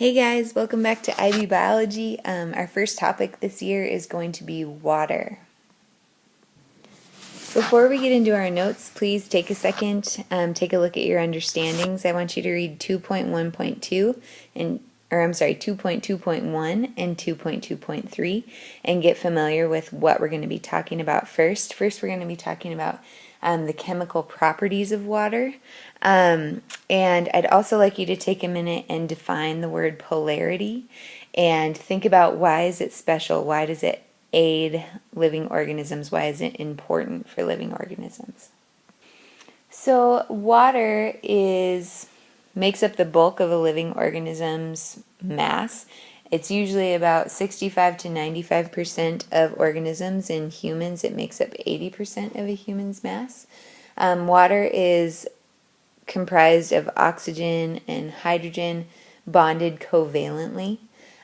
Hey guys, welcome back to IB Biology. Our first topic this year is going to be water. Before we get into our notes, please take a second, take a look at your understandings. I want you to read 2.1.2 2.2.1 and 2.2.3 and get familiar with what we're going to be talking about first. First, we're going to be talking about the chemical properties of water. And I'd also like you to take a minute and define the word polarity and think about why is it special? Why does it aid living organisms? Why is it important for living organisms? So water makes up the bulk of a living organism's mass. It's usually about 65 to 95% of organisms. In humans, it makes up 80% of a human's mass. Water is comprised of oxygen and hydrogen bonded covalently.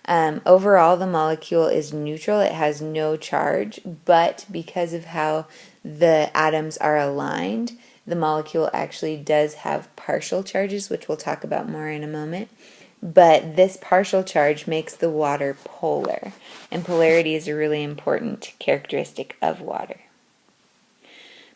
Overall, the molecule is neutral. It has no charge, but because of how the atoms are aligned, the molecule actually does have partial charges, which we'll talk about more in a moment. But this partial charge makes the water polar, and polarity is a really important characteristic of water.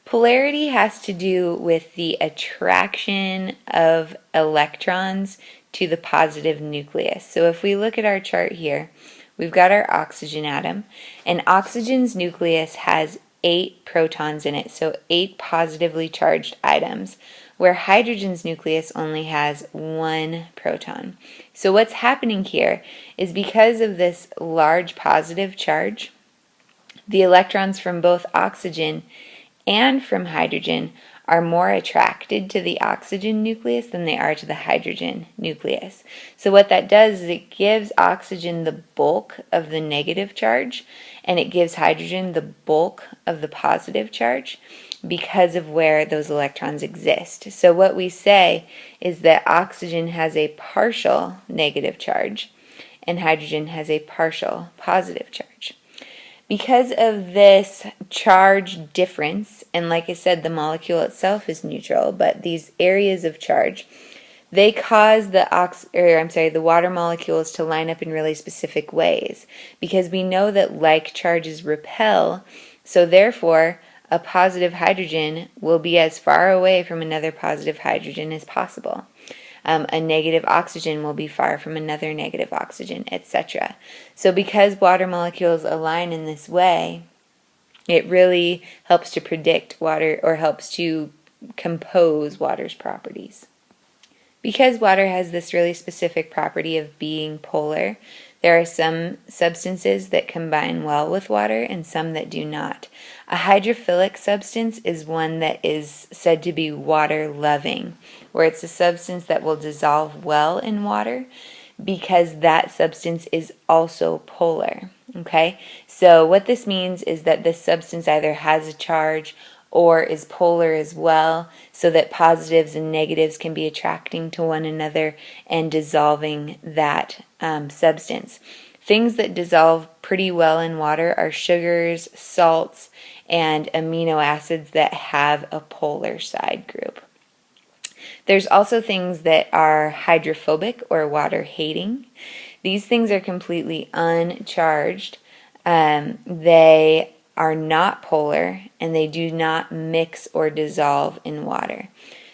Polarity has to do with the attraction of electrons to the positive nucleus. So if we look at our chart here, we've got our oxygen atom, and oxygen's nucleus has 8 protons in it, so 8 positively charged atoms, where hydrogen's nucleus only has 1 proton. So what's happening here is because of this large positive charge, the electrons from both oxygen and from hydrogen are more attracted to the oxygen nucleus than they are to the hydrogen nucleus. So what that does is it gives oxygen the bulk of the negative charge, and it gives hydrogen the bulk of the positive charge because of where those electrons exist. So what we say is that oxygen has a partial negative charge and hydrogen has a partial positive charge. Because of this charge difference, and like I said, the molecule itself is neutral, but these areas of charge, they cause the water molecules to line up in really specific ways, because we know that like charges repel, so therefore a positive hydrogen will be as far away from another positive hydrogen as possible. A negative oxygen will be far from another negative oxygen, etc. So because water molecules align in this way, it really helps to predict water, or helps to compose water's properties. Because water has this really specific property of being polar, there are some substances that combine well with water and some that do not. A hydrophilic substance is one that is said to be water-loving, where it's a substance that will dissolve well in water because that substance is also polar. Okay? So what this means is that this substance either has a charge or is polar as well, so that positives and negatives can be attracting to one another and dissolving that substance. Things that dissolve pretty well in water are sugars, salts, and amino acids that have a polar side group. There's also things that are hydrophobic or water-hating. These things are completely uncharged. They are not polar, and they do not mix or dissolve in water.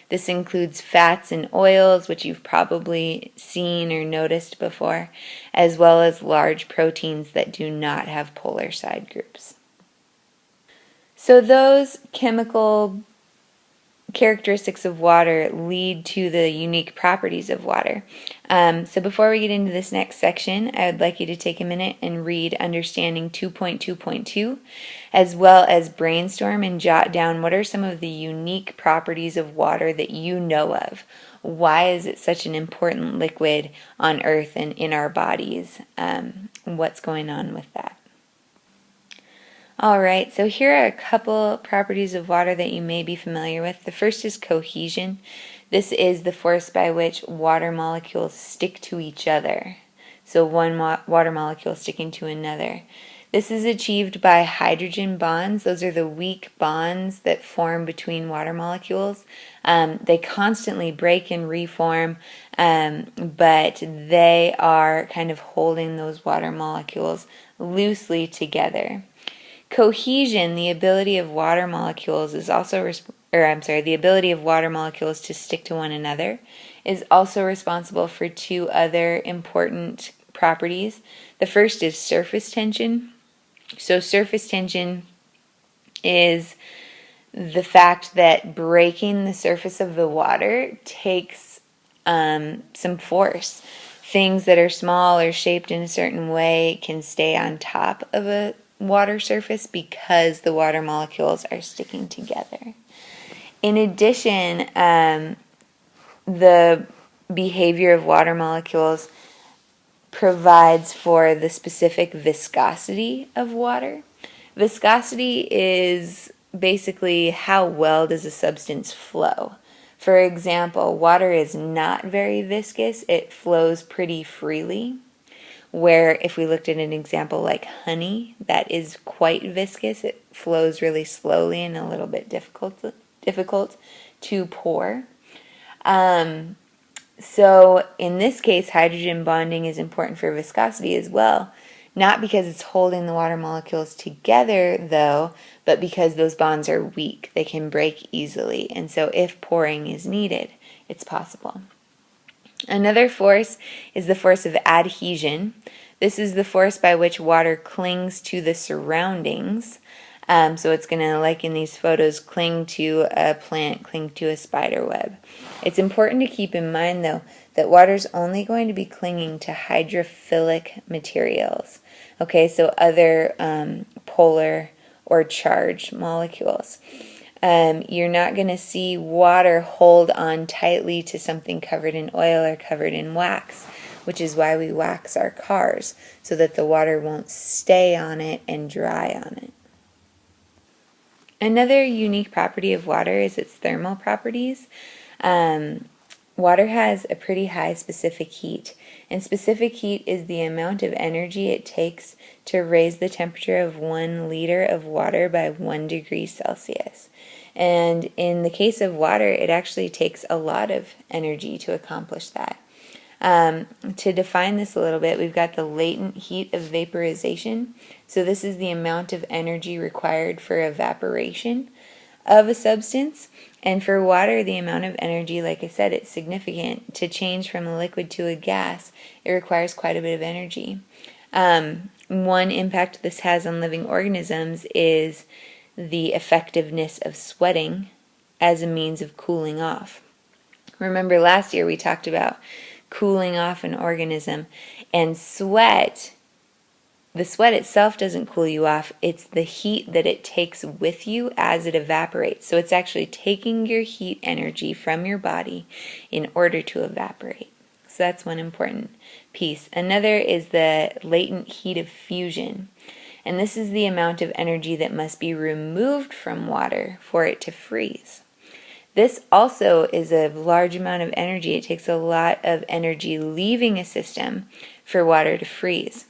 This includes fats and oils, which you've probably seen or noticed before, as well as large proteins that do not have polar side groups. So those chemical characteristics of water lead to the unique properties of water. So before we get into this next section, I would like you to take a minute and read Understanding 2.2.2, as well as brainstorm and jot down what are some of the unique properties of water that you know of. Why is it such an important liquid on Earth and in our bodies? What's going on with that? Alright, so here are a couple properties of water that you may be familiar with. The first is cohesion. This is the force by which water molecules stick to each other. So one water molecule sticking to another. This is achieved by hydrogen bonds. Those are the weak bonds that form between water molecules. They constantly break and reform, but they are kind of holding those water molecules loosely together. Cohesion, the ability of water molecules is also, the ability of water molecules to stick to one another is also responsible for two other important properties. The first is surface tension. So surface tension is the fact that breaking the surface of the water takes some force. Things that are small or shaped in a certain way can stay on top of a water surface because the water molecules are sticking together. In addition, the behavior of water molecules provides for the specific viscosity of water. Viscosity is basically how well does a substance flow. For example, water is not very viscous. It flows pretty freely. Where if we looked at an example like honey, that is quite viscous. It flows really slowly and a little bit difficult to pour. So in this case, hydrogen bonding is important for viscosity as well. Not because it's holding the water molecules together, though, but because those bonds are weak. They can break easily. And so if pouring is needed, it's possible. Another force is the force of adhesion. This is the force by which water clings to the surroundings. So it's going to, like in these photos, cling to a plant, cling to a spider web. It's important to keep in mind, though, that water's only going to be clinging to hydrophilic materials. Okay, so other polar or charged molecules. You're not going to see water hold on tightly to something covered in oil or covered in wax, which is why we wax our cars, so that the water won't stay on it and dry on it. Another unique property of water is its thermal properties. Water has a pretty high specific heat, and specific heat is the amount of energy it takes to raise the temperature of 1 liter of water by 1 degree Celsius. And in the case of water, it actually takes a lot of energy to accomplish that. To define this a little bit, we've got the latent heat of vaporization. So this is the amount of energy required for evaporation of a substance. And for water, the amount of energy, like I said, it's significant. To change from a liquid to a gas, it requires quite a bit of energy. One impact this has on living organisms is the effectiveness of sweating as a means of cooling off. Remember last year we talked about cooling off an organism, and the sweat itself doesn't cool you off. It's the heat that it takes with you as it evaporates. So it's actually taking your heat energy from your body in order to evaporate. So that's one important piece. Another is the latent heat of fusion. And this is the amount of energy that must be removed from water for it to freeze. This also is a large amount of energy. It takes a lot of energy leaving a system for water to freeze.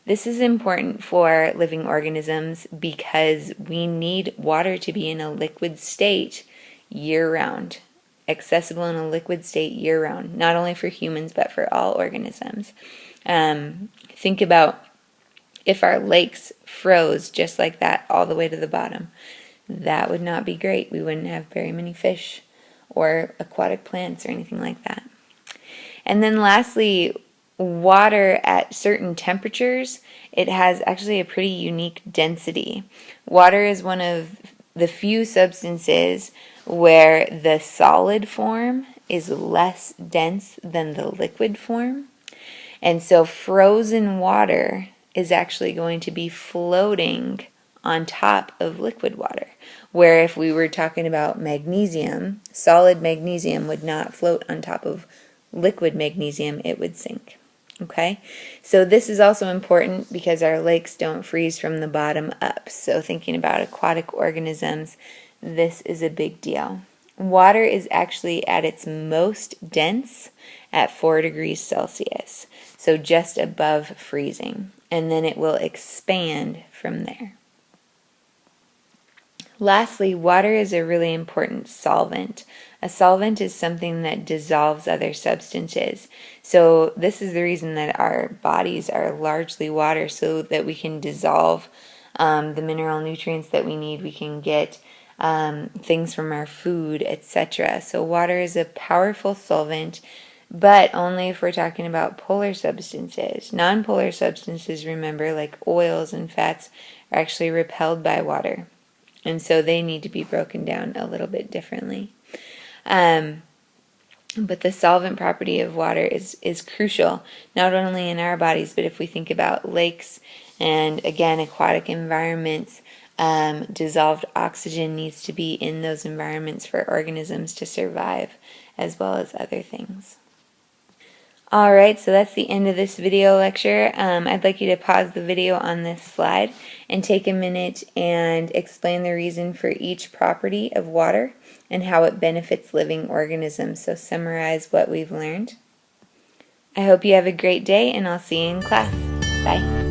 This is important for living organisms because we need water to be in a liquid state year-round, accessible in a liquid state year-round, not only for humans but for all organisms. Think about if our lakes froze just like that all the way to the bottom. That would not be great. We wouldn't have very many fish or aquatic plants or anything like that. And then lastly, water at certain temperatures, it has actually a pretty unique density. Water is one of the few substances where the solid form is less dense than the liquid form. And so frozen water is actually going to be floating on top of liquid water. Where if we were talking about magnesium, solid magnesium would not float on top of liquid magnesium, it would sink. Okay, so this is also important because our lakes don't freeze from the bottom up. So thinking about aquatic organisms, this is a big deal. Water is actually at its most dense at 4 degrees Celsius. so just above freezing, and then it will expand from there. Lastly, water is a really important solvent. A solvent is something that dissolves other substances. So this is the reason that our bodies are largely water, so that we can dissolve the mineral nutrients that we need. We can get things from our food, etc. So water is a powerful solvent, but only if we're talking about polar substances. Non-polar substances, remember, like oils and fats, are actually repelled by water. And so they need to be broken down a little bit differently. But the solvent property of water is crucial, not only in our bodies, but if we think about lakes and, again, aquatic environments, dissolved oxygen needs to be in those environments for organisms to survive, as well as other things. Alright, so that's the end of this video lecture. I'd like you to pause the video on this slide and take a minute and explain the reason for each property of water and how it benefits living organisms. So summarize what we've learned. I hope you have a great day, and I'll see you in class. Bye.